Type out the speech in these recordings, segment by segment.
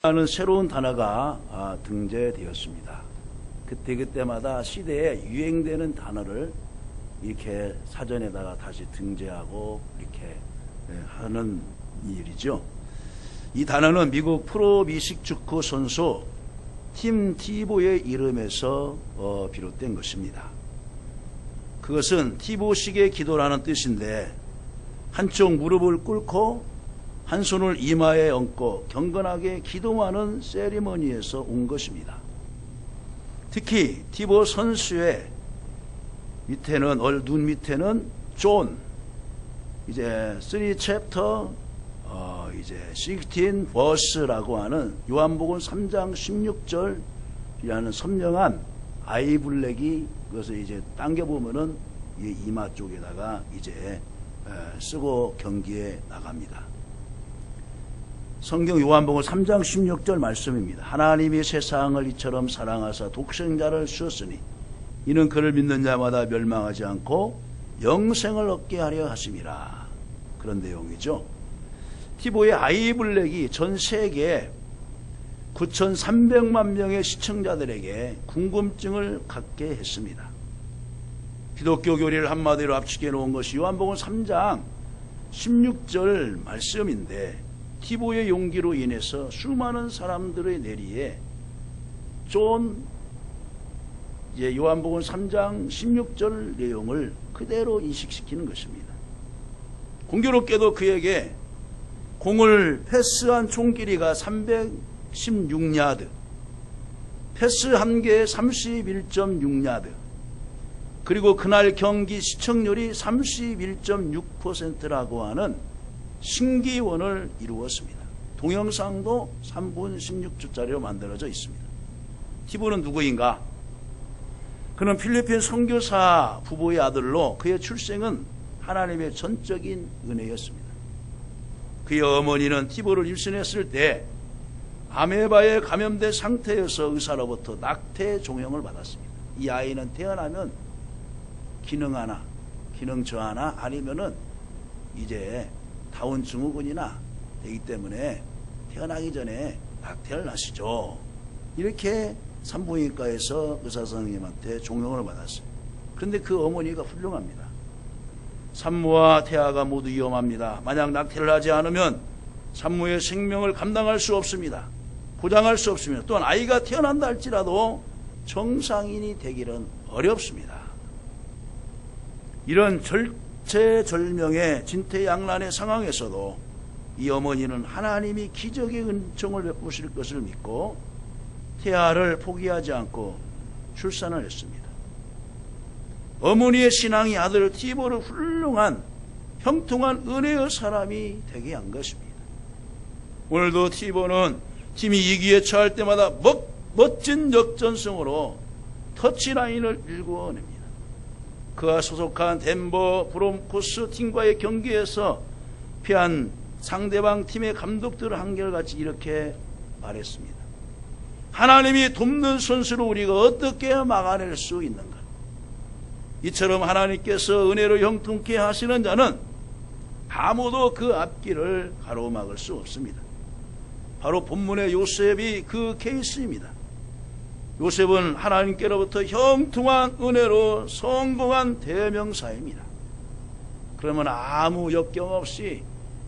라는 새로운 단어가 등재되었습니다. 그때마다 시대에 유행되는 단어를 이렇게 사전에다가 다시 등재하고 이렇게 하는 일이죠. 이 단어는 미국 프로 미식축구 선수 팀 티보의 이름에서 비롯된 것입니다. 그것은 티보식의 기도라는 뜻인데, 한쪽 무릎을 꿇고 한 손을 이마에 얹고 경건하게 기도하는 세리머니에서 온 것입니다. 특히 티보 선수의 밑에는 눈 밑에는 존, 이제 3 챕터 16 버스라고 하는 요한복음 3장 16절이라는 선명한 아이블랙이 그것을 이제 당겨보면은 이마 쪽에다가 이제 쓰고 경기에 나갑니다. 성경 요한복음 3장 16절 말씀입니다. 하나님이 세상을 이처럼 사랑하사 독생자를 주었으니 이는 그를 믿는 자마다 멸망하지 않고 영생을 얻게 하려 하심이라. 그런 내용이죠. 티보의 아이블랙이 전 세계 9,300만 명의 시청자들에게 궁금증을 갖게 했습니다. 기독교 교리를 한마디로 압축해 놓은 것이 요한복음 3장 16절 말씀인데, 티보의 용기로 인해서 수많은 사람들의 내리에 요한복음 3장 16절 내용을 그대로 인식시키는 것입니다. 공교롭게도 그에게 공을 패스한 총 길이가 316야드, 패스 한 개에 31.6야드, 그리고 그날 경기 시청률이 31.6%라고 하는 신기원을 이루었습니다. 동영상도 3분 16초짜리로 만들어져 있습니다. 티보는 누구인가? 그는 필리핀 선교사 부부의 아들로, 그의 출생은 하나님의 전적인 은혜였습니다. 그의 어머니는 티보를 임신했을 때 아메바에 감염된 상태여서 의사로부터 낙태 종형을 받았습니다. 이 아이는 태어나면 기능 저하나 아니면은 이제 다운 증후군이나 되기 때문에 태어나기 전에 낙태를 하시죠. 이렇게 산부인과에서 의사 선생님한테 종형을 받았어요. 그런데 그 어머니가 훌륭합니다. 산모와 태아가 모두 위험합니다. 만약 낙태를 하지 않으면 산모의 생명을 감당할 수 없습니다. 보장할 수 없습니다. 또한 아이가 태어난다 할지라도 정상인이 되기는 어렵습니다. 이런 절체절명의 진퇴양난의 상황에서도 이 어머니는 하나님이 기적의 은총을 베푸실 것을 믿고 태아를 포기하지 않고 출산을 했습니다. 어머니의 신앙이 아들 티보를 훌륭한 형통한 은혜의 사람이 되게 한 것입니다. 오늘도 티보는 팀이 위기에 처할 때마다 멋진 역전승으로 터치라인을 일궈냅니다. 그가 소속한 덴버 브론코스 팀과의 경기에서 피한 상대방 팀의 감독들을 한결같이 이렇게 말했습니다. 하나님이 돕는 선수를 우리가 어떻게 막아낼 수 있는가? 이처럼 하나님께서 은혜로 형통케 하시는 자는 아무도 그 앞길을 가로막을 수 없습니다. 바로 본문의 요셉이 그 케이스입니다. 요셉은 하나님께로부터 형통한 은혜로 성공한 대명사입니다. 그러면 아무 역경 없이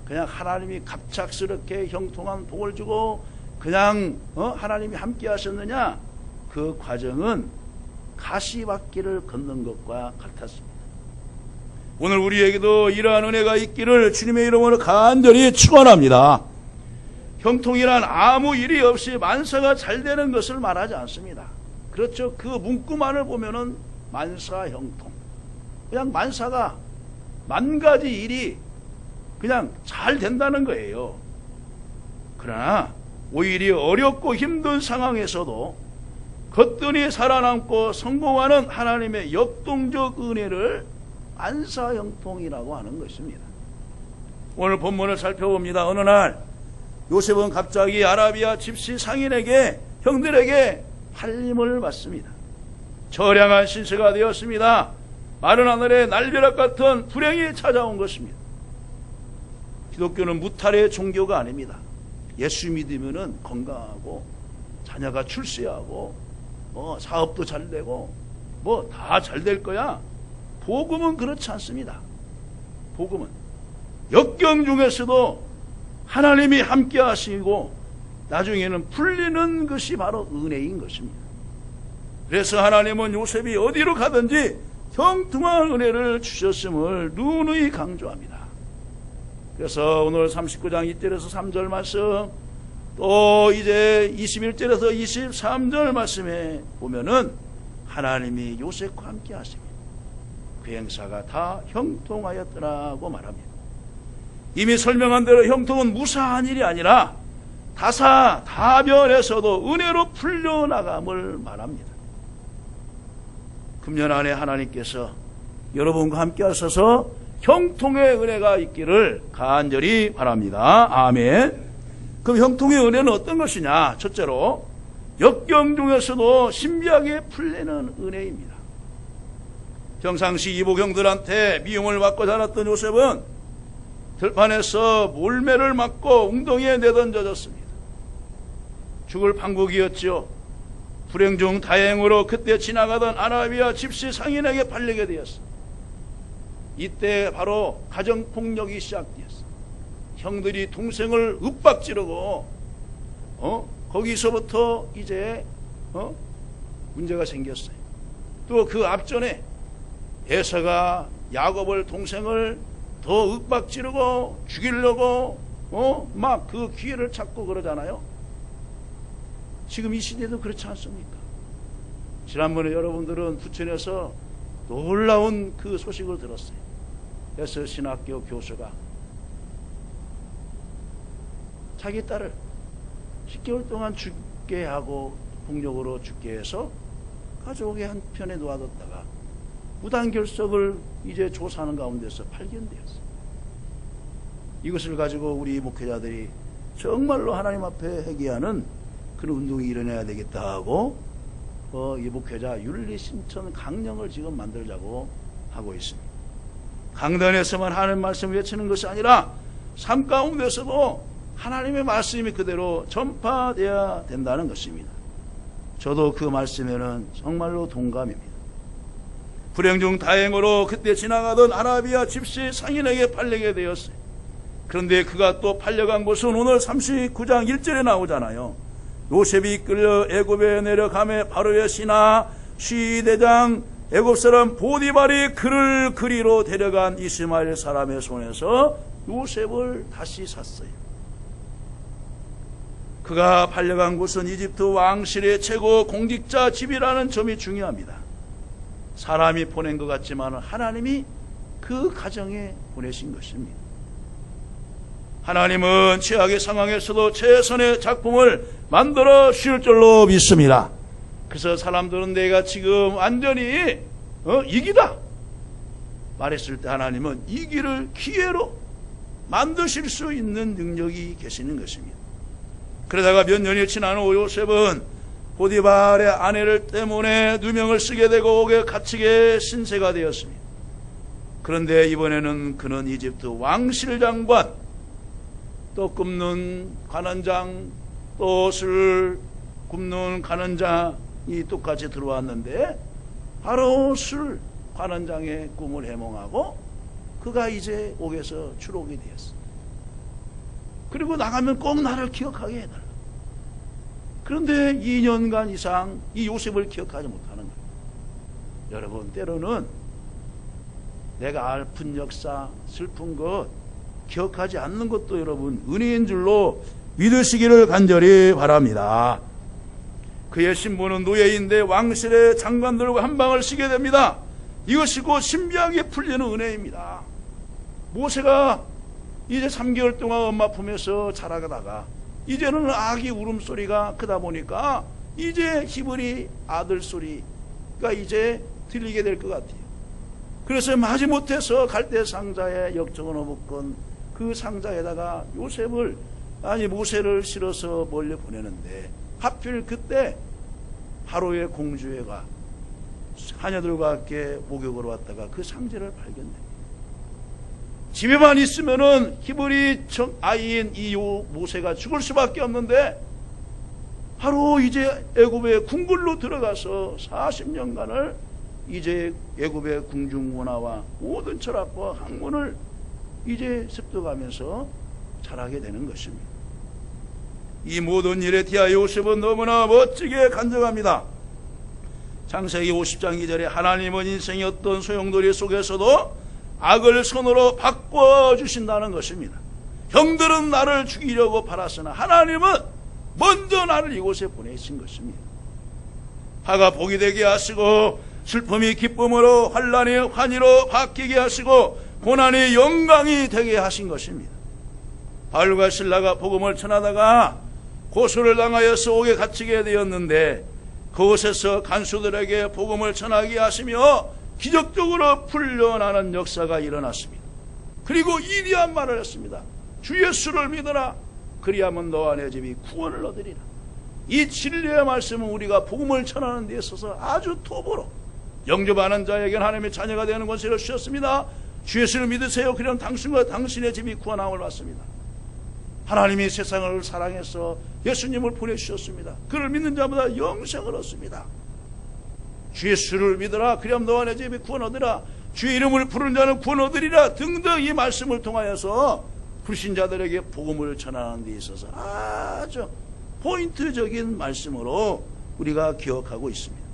그냥 하나님이 갑작스럽게 형통한 복을 주고 그냥 하나님이 함께 하셨느냐? 그 과정은 가시밭길을 걷는 것과 같았습니다. 오늘 우리에게도 이러한 은혜가 있기를 주님의 이름으로 간절히 축원합니다. 형통이란 아무 일이 없이 만사가 잘 되는 것을 말하지 않습니다. 그렇죠. 그 문구만을 보면은 만사형통. 그냥 만사가 만 가지 일이 그냥 잘 된다는 거예요. 그러나 오히려 어렵고 힘든 상황에서도 거뜬히 살아남고 성공하는 하나님의 역동적 은혜를 만사형통이라고 하는 것입니다. 오늘 본문을 살펴봅니다. 어느 날 요셉은 갑자기 아라비아 집시 상인에게 형들에게 팔림을 받습니다. 처량한 신세가 되었습니다. 마른 하늘에 날벼락 같은 불행이 찾아온 것입니다. 기독교는 무탈의 종교가 아닙니다. 예수 믿으면은 건강하고 자녀가 출세하고 사업도 잘 되고 뭐 다 잘 될 거야. 복음은 그렇지 않습니다. 복음은 역경 중에서도 하나님이 함께 하시고 나중에는 풀리는 것이 바로 은혜인 것입니다. 그래서 하나님은 요셉이 어디로 가든지 형통한 은혜를 주셨음을 누누이 강조합니다. 그래서 오늘 39장 1절에서 3절 말씀, 또 이제 21절에서 23절 말씀에 보면은 하나님이 요셉과 함께 하십니다. 그 행사가 다 형통하였더라고 말합니다. 이미 설명한 대로 형통은 무사한 일이 아니라 다사다변에서도 은혜로 풀려나감을 말합니다. 금년 안에 하나님께서 여러분과 함께 하셔서 형통의 은혜가 있기를 간절히 바랍니다. 아멘. 그럼 형통의 은혜는 어떤 것이냐? 첫째로 역경 중에서도 신비하게 풀리는 은혜입니다. 평상시 이복형들한테 미움을 받고 자랐던 요셉은 들판에서 몰매를 맞고 웅덩이에 내던져졌습니다. 죽을 판국이었지요. 불행 중 다행으로 그때 지나가던 아라비아 집시 상인에게 팔리게 되었습니다. 이때 바로 가정폭력이 시작되었습니다. 형들이 동생을 윽박지르고 거기서부터 이제 문제가 생겼어요. 또 그 앞전에 에서가 야곱을 동생을 더 윽박지르고 죽이려고 막 그 기회를 찾고 그러잖아요. 지금 이 시대도 그렇지 않습니까? 지난번에 여러분들은 부천에서 놀라운 그 소식을 들었어요. 에서 신학교 교수가 자기 딸을 10개월 동안 죽게 하고 폭력으로 죽게 해서 가족의 한편에 놓아뒀다가 무단결석을 이제 조사하는 가운데서 발견되었어요. 이것을 가지고 우리 목회자들이 정말로 하나님 앞에 회개하는 그런 운동이 일어나야 되겠다 하고 이 목회자 윤리신천 강령을 지금 만들자고 하고 있습니다. 강단에서만 하나님 말씀을 외치는 것이 아니라 삶 가운데서도 하나님의 말씀이 그대로 전파되어야 된다는 것입니다. 저도 그 말씀에는 정말로 동감입니다. 불행 중 다행으로 그때 지나가던 아라비아 집시 상인에게 팔리게 되었어요. 그런데 그가 또 팔려간 곳은 오늘 39장 1절에 나오잖아요. 요셉이 끌려 애굽에 내려가매 바로의 신하 시대장 애굽 사람 보디발이 그를 그리로 데려간 이스마엘 사람의 손에서 요셉을 다시 샀어요. 그가 팔려간 곳은 이집트 왕실의 최고 공직자 집이라는 점이 중요합니다. 사람이 보낸 것 같지만 하나님이 그 가정에 보내신 것입니다. 하나님은 최악의 상황에서도 최선의 작품을 만들어 주실 줄로 믿습니다. 그래서 사람들은 내가 지금 완전히 이기다 말했을 때 하나님은 이기를 기회로 만드실 수 있는 능력이 계시는 것입니다. 그러다가 몇 년이 지난 후 요셉은 보디발의 아내를 때문에 누명을 쓰게 되고 옥에 갇히게 신세가 되었습니다. 그런데 이번에는 그는 이집트 왕실 장관, 또 굽는 관원장, 또 술 굽는 관원장이 똑같이 들어왔는데 바로 술 관원장의 꿈을 해몽하고 그가 이제 옥에서 추록이 되었습니다. 그리고 나가면 꼭 나를 기억하게 해달라. 그런데 2년간 이상 이 요셉을 기억하지 못하는 거예요. 여러분, 때로는 내가 아픈 역사, 슬픈 것 기억하지 않는 것도 여러분 은혜인 줄로 믿으시기를 간절히 바랍니다. 그의 신부는 노예인데 왕실의 장관들과 한방을 쉬게 됩니다. 이것이 곧 신비하게 풀리는 은혜입니다. 모세가 이제 3개월 동안 엄마 품에서 자라다가 이제는 아기 울음소리가 크다 보니까 이제 히브리 아들 소리가 이제 들리게 될 것 같아요. 그래서 마지못해서 갈대 상자에 역정을 허묻건 그 상자에다가 모세를 실어서 몰려 보내는데 하필 그때 바로의 공주애가 하녀들과 함께 목욕으로 왔다가 그 상자를 발견됩니다. 집에만 있으면은 히브리 아이인 이 모세가 죽을 수밖에 없는데 바로 이제 애굽의 궁궐로 들어가서 40년간을 이제 애굽의 궁중 문화와 모든 철학과 학문을 이제 습득하면서 자라게 되는 것입니다. 이 모든 일에 대하여 요셉은 너무나 멋지게 간증합니다. 창세기 50장 2절에 하나님은 인생의 어떤 소용돌이 속에서도 악을 선으로 바꿔주신다는 것입니다. 형들은 나를 죽이려고 팔았으나 하나님은 먼저 나를 이곳에 보내신 것입니다. 화가 복이 되게 하시고 슬픔이 기쁨으로 환난이 환희로 바뀌게 하시고 고난이 영광이 되게 하신 것입니다. 바울과 실라가 복음을 전하다가 고소를 당하여 서옥에 갇히게 되었는데 그곳에서 간수들에게 복음을 전하게 하시며 기적적으로 풀려나는 역사가 일어났습니다. 그리고 이리한 말을 했습니다. 주 예수를 믿어라. 그리하면 너와 내 집이 구원을 얻으리라. 이 진리의 말씀은 우리가 복음을 전하는 데 있어서 아주 톱으로 영접하는 자에게는 하나님의 자녀가 되는 권세를 주셨습니다. 주 예수를 믿으세요. 그러면 당신과 당신의 집이 구원함을 받습니다. 하나님이 세상을 사랑해서 예수님을 보내주셨습니다. 그를 믿는 자마다 영생을 얻습니다. 주 예수를 믿어라. 그럼 너와 내 집이 구원 얻으라. 주의 이름을 부르는 자는 구원 얻으리라. 등등 이 말씀을 통하여서 불신자들에게 복음을 전하는 데 있어서 아주 포인트적인 말씀으로 우리가 기억하고 있습니다.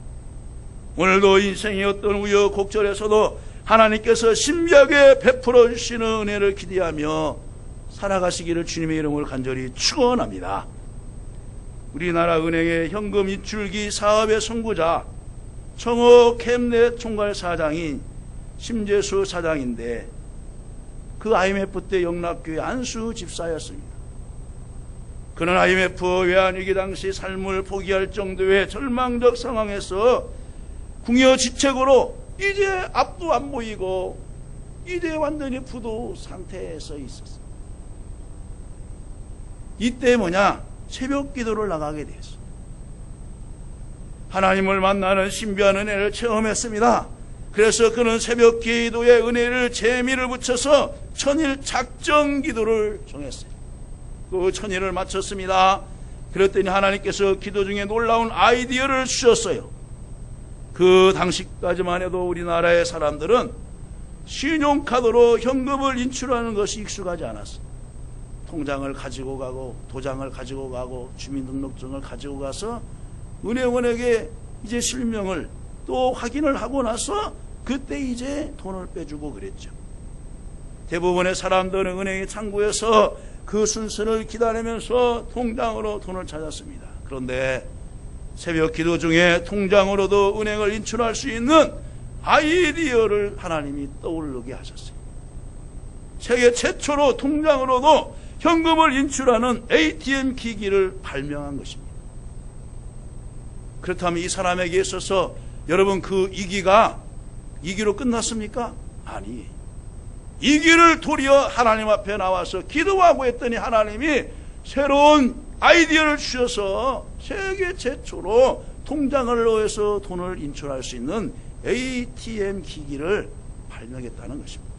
오늘도 인생의 어떤 우여곡절에서도 하나님께서 신비하게 베풀어 주시는 은혜를 기대하며 살아가시기를 주님의 이름으로 간절히 축원합니다. 우리나라 은행의 현금 인출기 사업의 선구자 청호 캠넷 총괄 사장이 심재수 사장인데 그 IMF 때 영락교회 안수 집사였습니다. 그는 IMF 외환위기 당시 삶을 포기할 정도의 절망적 상황에서 궁여지책으로 이제 앞도 안 보이고 이제 완전히 부도 상태에서 있었어요. 이때 뭐냐? 새벽 기도를 나가게 되었어요. 하나님을 만나는 신비한 은혜를 체험했습니다. 그래서 그는 새벽 기도의 은혜를 재미를 붙여서 천일 작정 기도를 정했어요. 그 천일을 마쳤습니다. 그랬더니 하나님께서 기도 중에 놀라운 아이디어를 주셨어요. 그 당시까지만 해도 우리나라의 사람들은 신용카드로 현금을 인출하는 것이 익숙하지 않았어요. 통장을 가지고 가고 도장을 가지고 가고 주민등록증을 가지고 가서 은행원에게 이제 실명을 또 확인을 하고 나서 그때 이제 돈을 빼주고 그랬죠. 대부분의 사람들은 은행의 창구에서 그 순서를 기다리면서 통장으로 돈을 찾았습니다. 그런데 새벽 기도 중에 통장으로도 은행을 인출할 수 있는 아이디어를 하나님이 떠오르게 하셨어요. 세계 최초로 통장으로도 현금을 인출하는 ATM 기기를 발명한 것입니다. 그렇다면 이 사람에게 있어서 여러분 그 이기로 끝났습니까? 아니, 이기를 도리어 하나님 앞에 나와서 기도하고 했더니 하나님이 새로운 아이디어를 주셔서 세계 최초로 통장을 넣어서 돈을 인출할 수 있는 ATM 기기를 발명했다는 것입니다.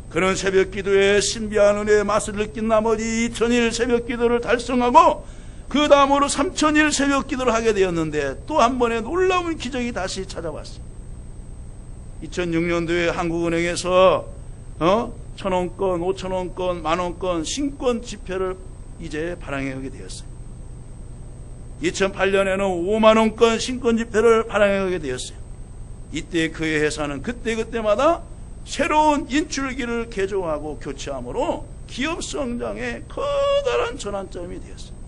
그런 새벽 기도의 신비한 은혜의 맛을 느낀 나머지 2000일 새벽 기도를 달성하고 그 다음으로 3000일 새벽 기도를 하게 되었는데 또 한 번의 놀라운 기적이 다시 찾아왔습니다. 2006년도에 한국은행에서 1,000원권, 5,000원권, 만원권 신권 지폐를 이제 발행하게 되었어요. 2008년에는 5만원권 신권 지폐를 발행하게 되었어요. 이때 그의 회사는 그때마다 새로운 인출기를 개조하고 교체함으로 기업 성장에 커다란 전환점이 되었습니다.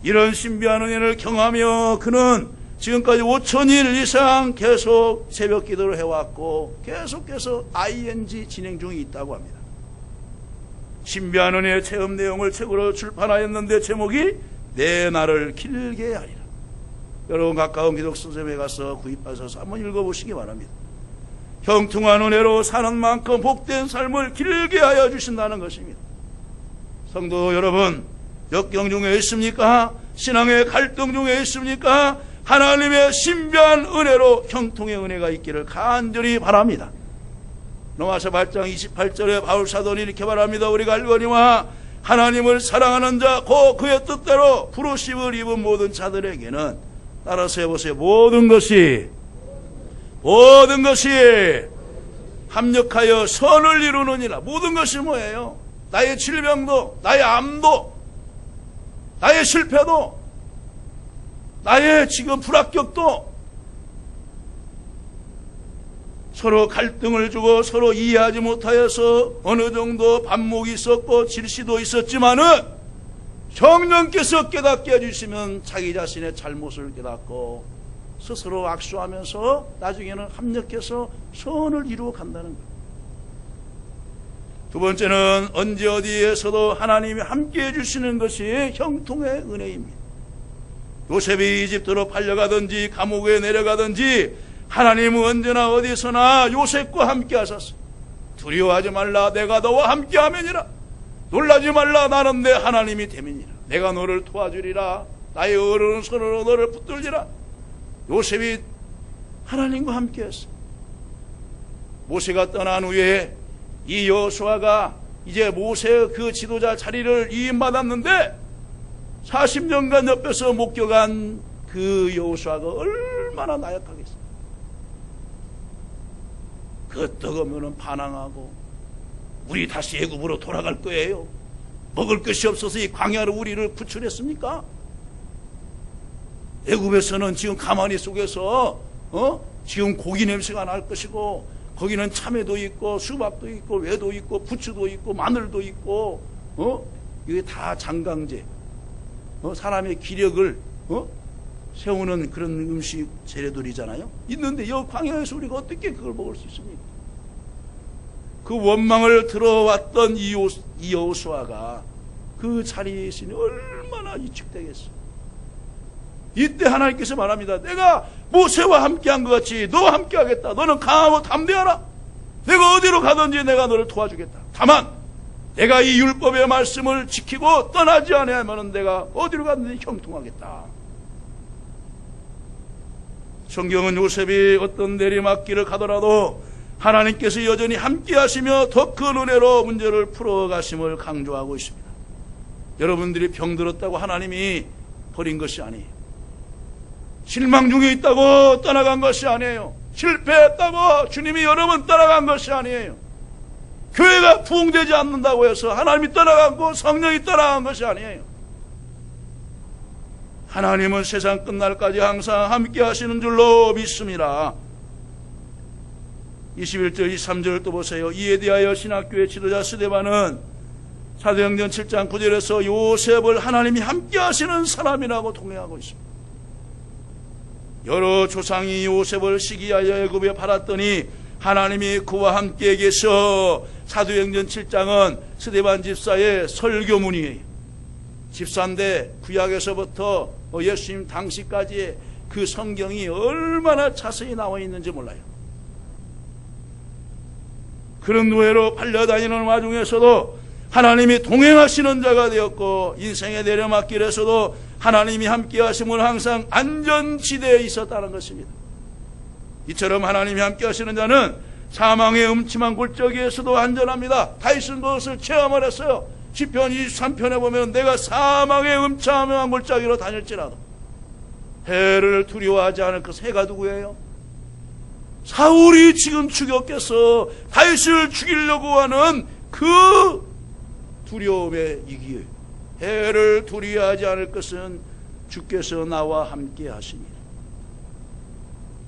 이런 신비한 은혜를 경험하며 그는 지금까지 5,000일 이상 계속 새벽 기도를 해왔고 계속해서 ING 진행 중에 있다고 합니다. 신비한 은혜의 체험 내용을 책으로 출판하였는데 제목이 내 날을 길게 하리라. 여러분 가까운 기독 서점에 가서 구입하셔서 한번 읽어보시기 바랍니다. 형통한 은혜로 사는 만큼 복된 삶을 길게 하여 주신다는 것입니다. 성도 여러분, 역경 중에 있습니까? 신앙의 갈등 중에 있습니까? 하나님의 신비한 은혜로 형통의 은혜가 있기를 간절히 바랍니다. 로마서 8장 28절에 바울사도는 이렇게 말합니다. 우리가 알거니와 하나님을 사랑하는 자 곧 그의 뜻대로 부르심을 입은 모든 자들에게는, 따라서 해보세요. 모든 것이 합력하여 선을 이루느니라. 모든 것이 뭐예요? 나의 질병도, 나의 암도, 나의 실패도, 나의 지금 불합격도, 서로 갈등을 주고 서로 이해하지 못하여서 어느 정도 반목이 있었고 질시도 있었지만은 성령께서 깨닫게 해주시면 자기 자신의 잘못을 깨닫고 스스로 악수하면서 나중에는 합력해서 선을 이루어 간다는 거예요. 두 번째는 언제 어디에서도 하나님이 함께 해주시는 것이 형통의 은혜입니다. 요셉이 이집트로 팔려가든지 감옥에 내려가든지 하나님은 언제나 어디서나 요셉과 함께 하셨어. 두려워하지 말라, 내가 너와 함께 하면이라. 놀라지 말라, 나는 내 하나님이 됨이니라. 내가 너를 도와주리라. 나의 오른손으로 너를 붙들리라. 요셉이 하나님과 함께 했어. 모세가 떠난 후에 이 여호수아가 이제 모세의 그 지도자 자리를 이임받았는데 40년간 옆에서 목격한 그 여호수아가 얼마나 나약하겠어. 끄떡하면 반항하고 우리 다시 애굽으로 돌아갈 거예요. 먹을 것이 없어서 이 광야로 우리를 구출했습니까? 애굽에서는 지금 가마니 속에서 지금 고기 냄새가 날 것이고 거기는 참외도 있고 수박도 있고 외도 있고 부추도 있고 마늘도 있고 이게 다 장강제, 사람의 기력을 세우는 그런 음식 재료들이잖아요. 있는데 이 광야에서 우리가 어떻게 그걸 먹을 수 있습니까? 그 원망을 들어왔던 이 여호수아가 그 자리에 있으니 얼마나 위축되겠어. 이때 하나님께서 말합니다. 내가 모세와 함께한 것 같이 너와 함께하겠다. 너는 강하고 담대하라. 내가 어디로 가든지 내가 너를 도와주겠다. 다만 내가 이 율법의 말씀을 지키고 떠나지 않으면 내가 어디로 가든지 형통하겠다. 성경은 요셉이 어떤 내리막길을 가더라도 하나님께서 여전히 함께 하시며 더 큰 은혜로 문제를 풀어가심을 강조하고 있습니다. 여러분들이 병들었다고 하나님이 버린 것이 아니에요. 실망 중에 있다고 떠나간 것이 아니에요. 실패했다고 주님이 여러분 떠나간 것이 아니에요. 교회가 부흥되지 않는다고 해서 하나님이 떠나가고 성령이 떠나간 것이 아니에요. 하나님은 세상 끝날까지 항상 함께 하시는 줄로 믿습니다. 21절 23절을 또 보세요. 이에 대하여 신학교의 지도자 스데반은 사도행전 7장 9절에서 요셉을 하나님이 함께 하시는 사람이라고 통해하고 있습니다. 여러 조상이 요셉을 시기하여 애굽에 팔았더니 하나님이 그와 함께 계셔. 사도행전 7장은 스데반 집사의 설교문이에요. 집사인데 구약에서부터 예수님 당시까지의 그 성경이 얼마나 자세히 나와 있는지 몰라요. 그런 노예로 팔려다니는 와중에서도 하나님이 동행하시는 자가 되었고 인생의 내려막길에서도 하나님이 함께 하심을 항상 안전지대에 있었다는 것입니다. 이처럼 하나님이 함께 하시는 자는 사망의 음침한 골짜기에서도 안전합니다. 다윗은 그것을 체험을 했어요. 시편 23편에 보면 내가 사망의 음침한 골짜기로 다닐지라도 해를 두려워하지 않을 그 새가 누구예요? 사울이 지금 죽였겠어. 다윗을 죽이려고 하는 그 두려움에 이기에 해를 두려워하지 않을 것은 주께서 나와 함께 하시니라.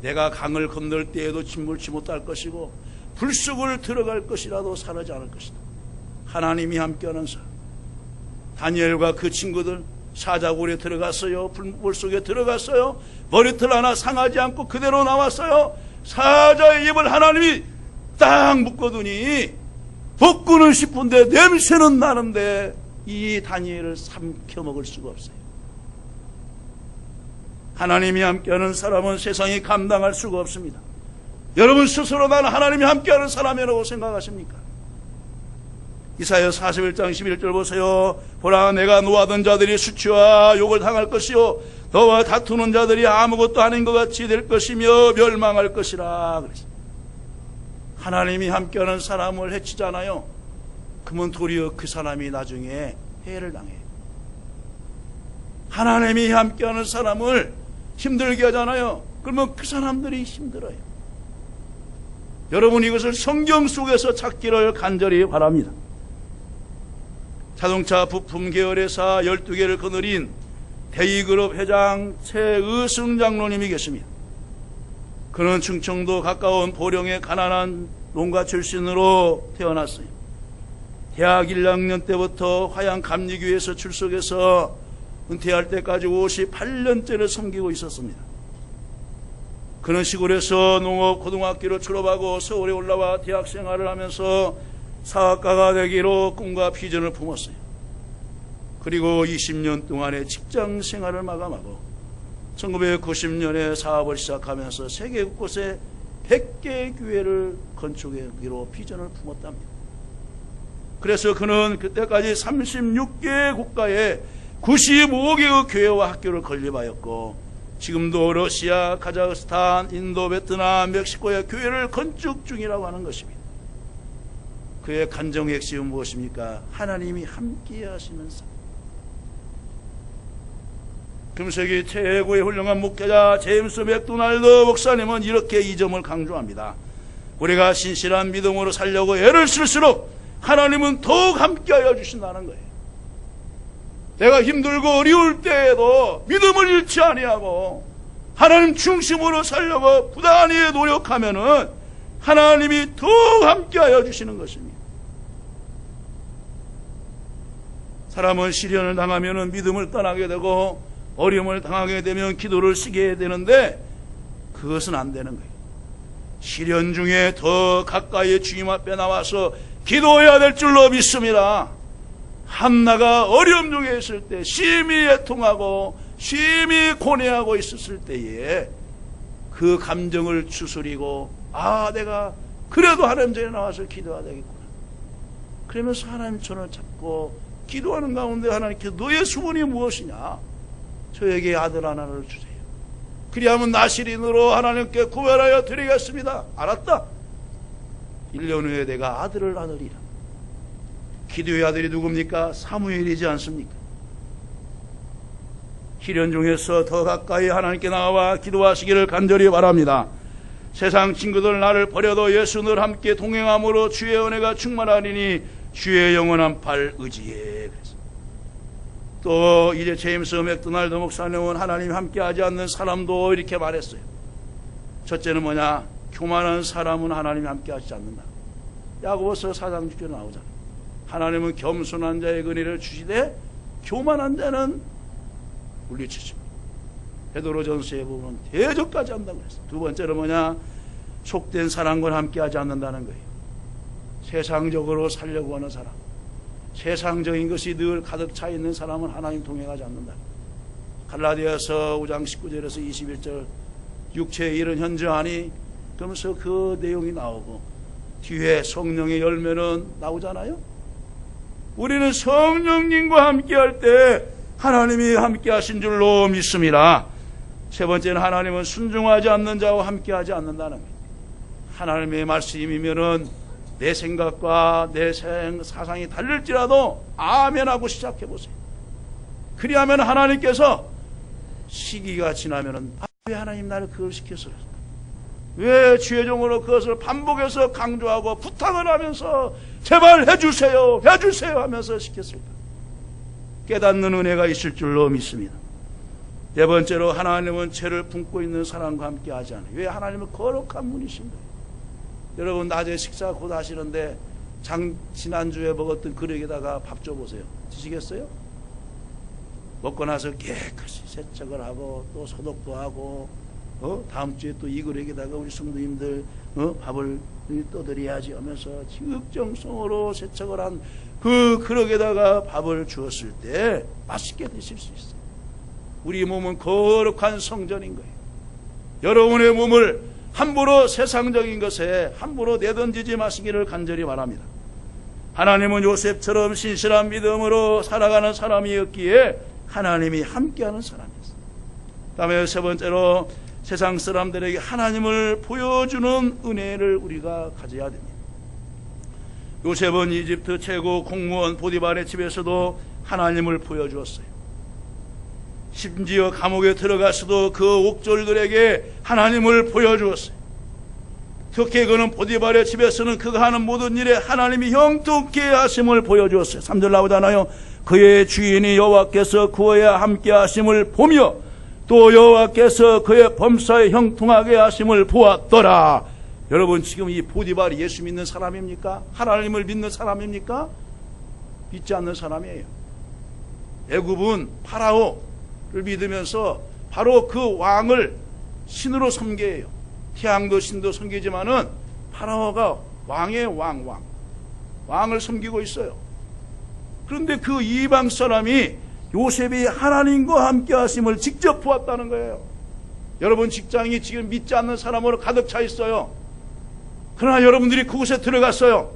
내가 강을 건널 때에도 침몰치 못할 것이고 불속을 들어갈 것이라도 사라지 않을 것이다. 하나님이 함께하는 사람. 다니엘과 그 친구들 사자굴에 들어갔어요. 불 속에 들어갔어요. 머리털 하나 상하지 않고 그대로 나왔어요. 사자의 입을 하나님이 딱 묶어두니 먹고는 싶은데 냄새는 나는데 이 다니엘을 삼켜 먹을 수가 없어요. 하나님이 함께하는 사람은 세상이 감당할 수가 없습니다. 여러분 스스로 나는 하나님이 함께하는 사람이라고 생각하십니까? 이사야 41장 11절 보세요. 보라 내가 노하던 자들이 수치와 욕을 당할 것이요 너와 다투는 자들이 아무것도 아닌 것 같이 될 것이며 멸망할 것이라 그랬어요. 하나님이 함께하는 사람을 해치잖아요. 그러면 도리어 그 사람이 나중에 해를 당해요. 하나님이 함께하는 사람을 힘들게 하잖아요. 그러면 그 사람들이 힘들어요. 여러분, 이것을 성경 속에서 찾기를 간절히 바랍니다. 자동차 부품 계열 회사 12개를 거느린 대이그룹 회장 최의승 장로님이 계십니다. 그는 충청도 가까운 보령의 가난한 농가 출신으로 태어났어요. 대학 1학년 때부터 화양감리교회에서 출석해서 은퇴할 때까지 58년째를 섬기고 있었습니다. 그는 시골에서 농업 고등학교를 졸업하고 서울에 올라와 대학 생활을 하면서 사학가가 되기로 꿈과 비전을 품었어요. 그리고 20년 동안의 직장 생활을 마감하고 1990년에 사업을 시작하면서 세계 곳곳에 100개의 교회를 건축하기로 비전을 품었답니다. 그래서 그는 그때까지 36개 국가에 95개의 교회와 학교를 건립하였고, 지금도 러시아, 카자흐스탄, 인도, 베트남, 멕시코의 교회를 건축 중이라고 하는 것입니다. 그의 간정의 핵심은 무엇입니까? 하나님이 함께 하시는 삶. 금세기 최고의 훌륭한 목회자 제임스 맥도날드 목사님은 이렇게 이 점을 강조합니다. 우리가 신실한 믿음으로 살려고 애를 쓸수록 하나님은 더욱 함께하여 주신다는 거예요. 내가 힘들고 어려울 때에도 믿음을 잃지 아니하고 하나님 중심으로 살려고 부단히 노력하면은 하나님이 더욱 함께하여 주시는 것입니다. 사람은 시련을 당하면은 믿음을 떠나게 되고 어려움을 당하게 되면 기도를 쉬게 되는데 그것은 안 되는 거예요. 시련 중에 더 가까이 주님 앞에 나와서 기도해야 될 줄로 믿습니다. 한나가 어려움 중에 있을 때, 심히 애통하고 심히 고뇌하고 있었을 때에 그 감정을 추스리고, 내가 그래도 하나님 전에 나와서 기도해야 되겠구나. 그러면서 하나님 손을 잡고 기도하는 가운데 하나님께 너의 소원이 무엇이냐? 저에게 아들 하나를 주세요. 그리하면 나실인으로 하나님께 구별하여 드리겠습니다. 알았다. 1년 후에 내가 아들을 낳으리라. 기도의 아들이 누굽니까? 사무엘이지 않습니까? 시련 중에서 더 가까이 하나님께 나와 기도하시기를 간절히 바랍니다. 세상 친구들 나를 버려도 예수 늘 함께 동행함으로 주의 은혜가 충만하리니 주의 영원한 팔 의지해. 또 이제 제임스 맥도날드 목사님은 하나님 함께하지 않는 사람도 이렇게 말했어요. 첫째는 뭐냐? 교만한 사람은 하나님 함께하지 않는다. 야고보서 4장 6절에 나오잖아요. 하나님은 겸손한 자의 은혜를 주시되 교만한 자는 물리치십니다. 베드로전서에 보면 대적까지 한다고 그랬어요. 두 번째는 뭐냐? 속된 사람과 함께하지 않는다는 거예요. 세상적으로 살려고 하는 사람, 세상적인 것이 늘 가득 차 있는 사람은 하나님 동행하지 않는다. 갈라디아서 5장 19절에서 21절 육체의 일은 현저하니 그러면서 그 내용이 나오고 뒤에 성령의 열매는 나오잖아요. 우리는 성령님과 함께할 때 하나님이 함께하신 줄로 믿습니다. 세 번째는 하나님은 순종하지 않는 자와 함께하지 않는다는 거예요. 하나님의 말씀이면은 내 생각과 내 사상이 다를지라도 아멘하고 시작해보세요. 그리하면 하나님께서 시기가 지나면은 왜 하나님 나를 그걸 시켰을까? 왜 주의 종으로 그것을 반복해서 강조하고 부탁을 하면서 제발 해주세요 하면서 시켰을까? 깨닫는 은혜가 있을 줄로 믿습니다. 네 번째로 하나님은 죄를 품고 있는 사람과 함께 하지 않아요. 왜? 하나님은 거룩한 분이신 거예요. 여러분 낮에 식사 곧 하시는데 지난주에 먹었던 그릇에다가 밥 줘보세요. 드시겠어요? 먹고 나서 깨끗이 세척을 하고 또 소독도 하고 다음 주에 또 이 그릇에다가 우리 성도님들 밥을 떠드려야지 하면서 지극정성으로 세척을 한 그 그릇에다가 밥을 주었을 때 맛있게 드실 수 있어요. 우리 몸은 거룩한 성전인 거예요. 여러분의 몸을 함부로 세상적인 것에 함부로 내던지지 마시기를 간절히 바랍니다. 하나님은 요셉처럼 신실한 믿음으로 살아가는 사람이었기에 하나님이 함께하는 사람이었어요. 다음에 세 번째로 세상 사람들에게 하나님을 보여주는 은혜를 우리가 가져야 됩니다. 요셉은 이집트 최고 공무원 보디발의 집에서도 하나님을 보여주었어요. 심지어 감옥에 들어가서도 그 옥졸들에게 하나님을 보여주었어요. 특히 그는 보디발의 집에서는 그가 하는 모든 일에 하나님이 형통케 하심을 보여주었어요. 3절 나오잖아요. 그의 주인이 여호와께서 그와 함께 하심을 보며 또 여호와께서 그의 범사에 형통하게 하심을 보았더라. 여러분, 지금 이 보디발이 예수 믿는 사람입니까? 하나님을 믿는 사람입니까? 믿지 않는 사람이에요. 애굽은 파라오를 믿으면서 바로 그 왕을 신으로 섬겨요. 태양도 신도 섬기지만은 파라오가 왕의 왕을 섬기고 있어요. 그런데 그 이방 사람이 요셉이 하나님과 함께 하심을 직접 보았다는 거예요. 여러분, 직장이 지금 믿지 않는 사람으로 가득 차 있어요. 그러나 여러분들이 그곳에 들어갔어요.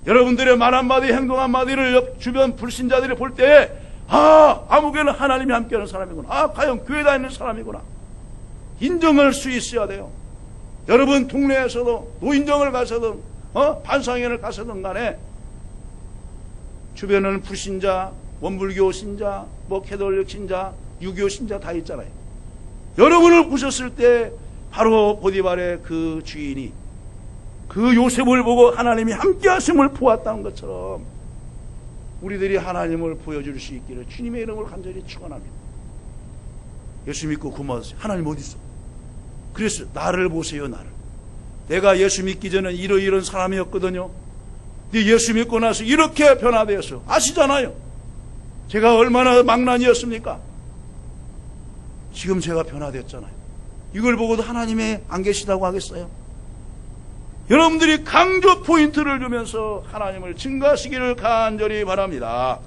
여러분들의 말 한마디, 행동 한마디를 주변 불신자들이 볼 때, 아무개는 하나님이 함께하는 사람이구나. 과연 교회 다니는 사람이구나. 인정할 수 있어야 돼요. 여러분 동네에서도 노인정을 가서든 반상회를 가서든 간에 주변에는 불신자, 원불교 신자, 캐톨릭 신자, 유교 신자 다 있잖아요. 여러분을 보셨을 때 바로 보디발의 그 주인이 그 요셉을 보고 하나님이 함께 하심을 보았다는 것처럼 우리들이 하나님을 보여줄 수 있기를 주님의 이름으로 간절히 축원합니다. 예수 믿고 구원받으세요. 하나님 어디 있어? 그래서 나를 보세요. 나를. 내가 예수 믿기 전에 이런 사람이었거든요. 근데 예수 믿고 나서 이렇게 변화되었어요. 아시잖아요. 제가 얼마나 망난이었습니까? 지금 제가 변화됐잖아요. 이걸 보고도 하나님이 안 계시다고 하겠어요? 여러분들이 강조 포인트를 주면서 하나님을 증거하시기를 간절히 바랍니다.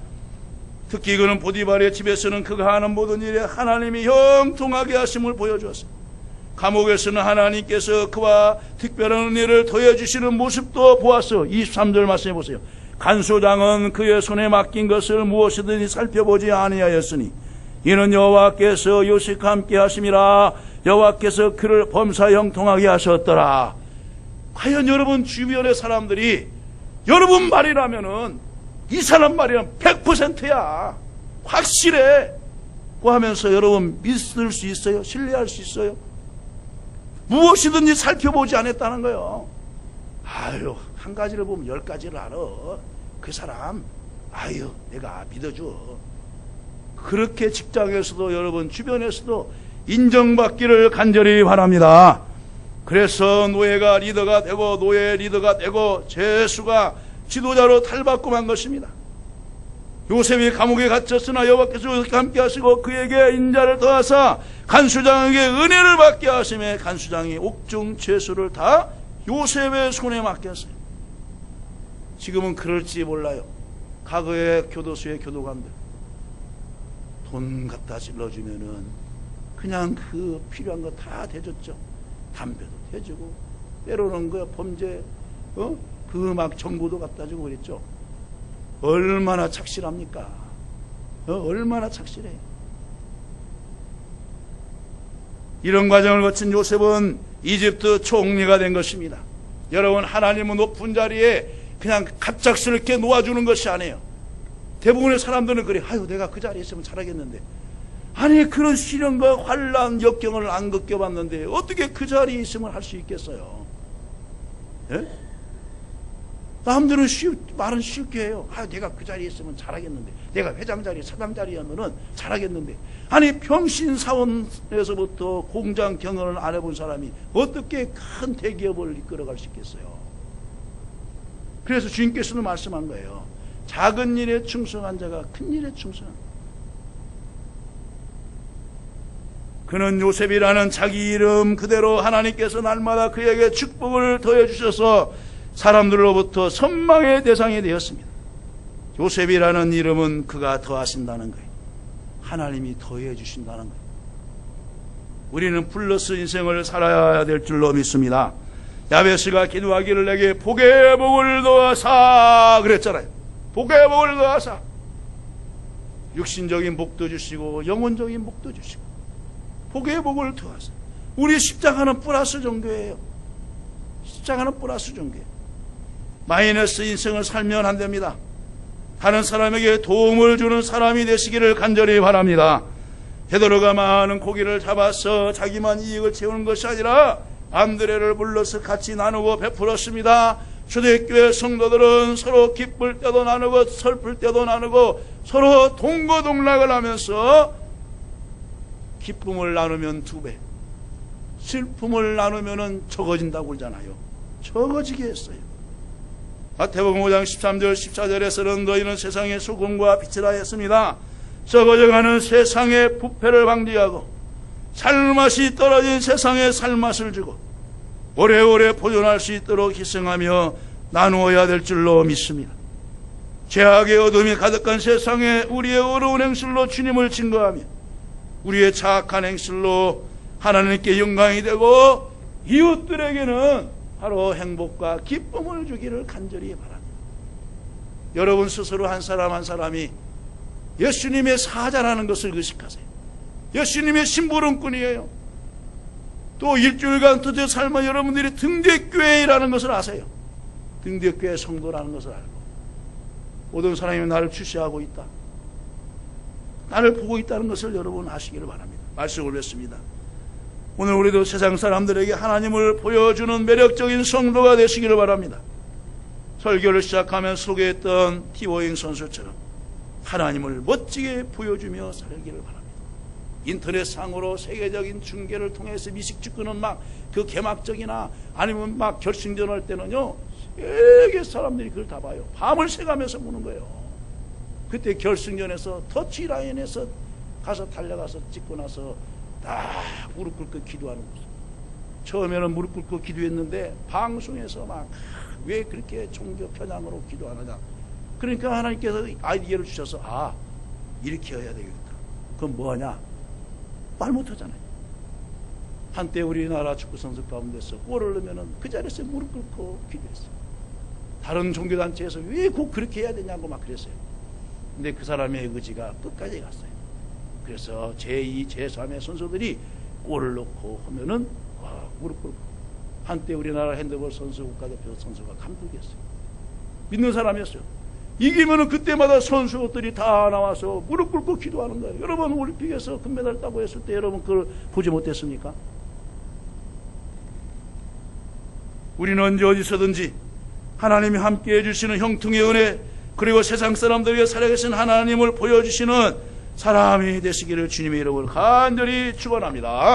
특히 그는 보디발의 집에서는 그가 하는 모든 일에 하나님이 형통하게 하심을 보여주었어요. 감옥에서는 하나님께서 그와 특별한 은혜를 더해주시는 모습도 보았어. 23절 말씀해 보세요. 간수장은 그의 손에 맡긴 것을 무엇이든지 살펴보지 아니하였으니 이는 여호와께서 요셉과 함께 하심이라. 여호와께서 그를 범사 형통하게 하셨더라. 과연 여러분 주변의 사람들이 여러분 말이라면은 이 사람 말이라면 100%야. 확실해. 고 하면서 여러분 믿을 수 있어요? 신뢰할 수 있어요? 무엇이든지 살펴보지 않았다는 거예요. 한 가지를 보면 10가지를 알아. 그 사람, 내가 믿어줘. 그렇게 직장에서도 여러분 주변에서도 인정받기를 간절히 바랍니다. 그래서 노예가 리더가 되고 노예 리더가 되고 제수가 지도자로 탈바꿈한 것입니다. 요셉이 감옥에 갇혔으나 여호와께서 요셉과 함께 하시고 그에게 인자를 더하사 간수장에게 은혜를 받게 하심에 간수장이 옥중 죄수를 다 요셉의 손에 맡겼어요. 지금은 그럴지 몰라요. 과거의 교도소의 교도관들 돈 갖다 질러주면은 그냥 그 필요한 거 다 대줬죠. 담배도 대주고 때로는 그 범죄 그 막 정보도 갖다 주고 그랬죠. 얼마나 착실합니까? 얼마나 착실해요. 이런 과정을 거친 요셉은 이집트 총리가 된 것입니다. 여러분, 하나님은 높은 자리에 그냥 갑작스럽게 놓아주는 것이 아니에요. 대부분의 사람들은 그래. 내가 그 자리에 있으면 잘하겠는데. 아니, 그런 시련과 환난, 역경을 안 겪어봤는데 어떻게 그 자리에 있으면 할 수 있겠어요? 예? 남들은 말은 쉽게 해요. 내가 그 자리에 있으면 잘하겠는데. 내가 회장 자리, 사장 자리하면은 잘하겠는데. 아니, 평신사원에서부터 공장 경영을 안 해본 사람이 어떻게 큰 대기업을 이끌어갈 수 있겠어요? 그래서 주님께서는 말씀한 거예요. 작은 일에 충성한 자가 큰 일에 충성한. 그는 요셉이라는 자기 이름 그대로 하나님께서 날마다 그에게 축복을 더해 주셔서 사람들로부터 선망의 대상이 되었습니다. 요셉이라는 이름은 그가 더하신다는 거예요. 하나님이 더해 주신다는 거예요. 우리는 플러스 인생을 살아야 될 줄로 믿습니다. 야베스가 기도하기를 내게 복의 복을 더하사 그랬잖아요. 복의 복을 더하사. 육신적인 복도 주시고 영혼적인 복도 주시고 복의 복을 더하사. 우리 십자가는 플러스 종교예요. 십자가는 플러스 종교예요. 마이너스 인생을 살면 안 됩니다. 다른 사람에게 도움을 주는 사람이 되시기를 간절히 바랍니다. 베드로가 많은 고기를 잡아서 자기만 이익을 채우는 것이 아니라 안드레를 불러서 같이 나누고 베풀었습니다. 초대교회 성도들은 서로 기쁠 때도 나누고 슬플 때도 나누고 서로 동거동락을 하면서 기쁨을 나누면 2배, 슬픔을 나누면 적어진다고 그러잖아요. 적어지게 했어요. 마태복음 5장 13절 14절에서는 너희는 세상의 소금과 빛이라 했습니다. 썩어져가는 세상의 부패를 방지하고 살맛이 떨어진 세상에 살맛을 주고 오래오래 보존할 수 있도록 희생하며 나누어야 될 줄로 믿습니다. 죄악의 어둠이 가득한 세상에 우리의 어려운 행실로 주님을 증거하며 우리의 착한 행실로 하나님께 영광이 되고 이웃들에게는 바로 행복과 기쁨을 주기를 간절히 바랍니다. 여러분 스스로 한 사람 한 사람이 예수님의 사자라는 것을 의식하세요. 예수님의 심부름꾼이에요. 또 일주일간 도대체 삶은 여러분들이 등대교회라는 것을 아세요. 등대교회 성도라는 것을 알고 모든 사람이 나를 주시하고 있다, 나를 보고 있다는 것을 여러분 아시기를 바랍니다. 말씀을 뵙습니다. 오늘 우리도 세상 사람들에게 하나님을 보여주는 매력적인 성도가 되시기를 바랍니다. 설교를 시작하면 소개했던 티워잉 선수처럼 하나님을 멋지게 보여주며 살기를 바랍니다. 인터넷상으로 세계적인 중계를 통해서 미식축구는 막 그 개막적이나 아니면 막 결승전 할 때는요, 세계 사람들이 그걸 다 봐요. 밤을 새가면서 보는 거예요. 그때 결승전에서 터치라인에서 가서 달려가서 찍고 나서 다 무릎 꿇고 기도하는 거죠. 처음에는 무릎 꿇고 기도했는데 방송에서 막 왜 그렇게 종교 편향으로 기도하느냐. 그러니까 하나님께서 아이디어를 주셔서 이렇게 해야 되겠다. 그럼 뭐하냐? 말 못하잖아요. 한때 우리나라 축구 선수 가운데서 골을 넣으면 그 자리에서 무릎 꿇고 기도했어요. 다른 종교단체에서 왜 꼭 그렇게 해야 되냐고 막 그랬어요. 근데 그 사람의 의지가 끝까지 갔어요. 그래서 제2, 제3의 선수들이 골을 넣고 하면은 무릎 꿇고. 한때 우리나라 핸드볼 선수 국가대표 선수가 감독이었어요. 믿는 사람이었어요. 이기면은 그때마다 선수들이 다 나와서 무릎 꿇고 기도하는 거예요. 여러분 올림픽에서 금메달 따고 했을 때 여러분 그걸 보지 못했습니까? 우리는 언제 어디서든지 하나님이 함께 해주시는 형통의 은혜, 그리고 세상 사람들에게 살아계신 하나님을 보여주시는 사람이 되시기를 주님의 이름으로 간절히 축원합니다.